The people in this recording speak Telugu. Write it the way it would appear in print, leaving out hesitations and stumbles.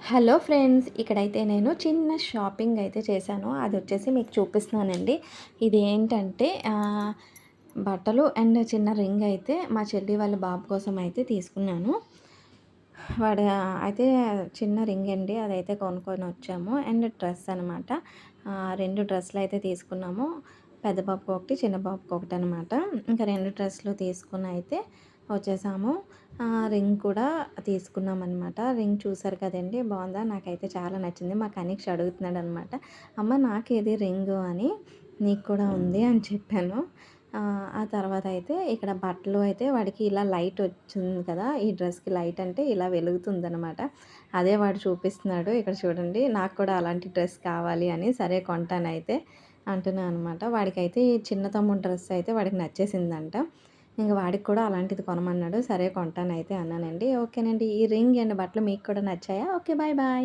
Hello friends! ఇక్కడైతే నేను చిన్న షాపింగ్ అయితే చేశాను. అదొచ్చేసి మీకు చూపిస్తున్నానండి. ఇది ఏంటంటే బట్టలు అండ్ చిన్న రింగ్ అయితే మా చెల్లి వాళ్ళ బాబు కోసం అయితే తీసుకున్నాను. వాడు అయితే చిన్న రింగ్ అండి. అదైతే కొనుక్కొనొచ్చాము. అండ్ డ్రెస్ అనమాట. 2 డ్రెస్సులయితే తీసుకున్నాము. పెద్ద బాబుకి ఒకటి, చిన్న బాబుకి ఒకటనమాట. ఇంకా 2 డ్రెస్సులు తీసుకొని అయితే వచ్చేసాము. రింగ్ కూడా తీసుకున్నామనమాట. రింగ్ చూసారు కదండీ! బావుందా? నాకైతే చాలా నచ్చింది. మా కనీక్ష అడుగుతున్నాడనమాట. అమ్మ నాకేది రింగు అని. నీకు కూడా ఉంది అని చెప్పాను. ఆ తర్వాత అయితే ఇక్కడ బట్టలు అయితే వాడికి ఇలా లైట్ వచ్చింది కదా! ఈ డ్రెస్‌కి లైట్ అంటే ఇలా వెలుగుతుందనమాట. అదే వాడు చూపిస్తున్నాడు. ఇక్కడ చూడండి. నాకు కూడా అలాంటి డ్రెస్ కావాలి అని సరే కొంటానయితే అంటున్నా అనమాట. వాడికైతే ఈ చిన్న తమ్ముడు డ్రెస్ అయితే వాడికి నచ్చేసిందంట. ఇంక వాడికి కూడా అలాంటిది కొనమన్నాడు. సరే కొంటానయితే అన్నానండి. ఓకేనండి. ఈ రింగ్ అండ్ బట్టలు మీకు కూడా నచ్చాయా? ఓకే. Bye bye.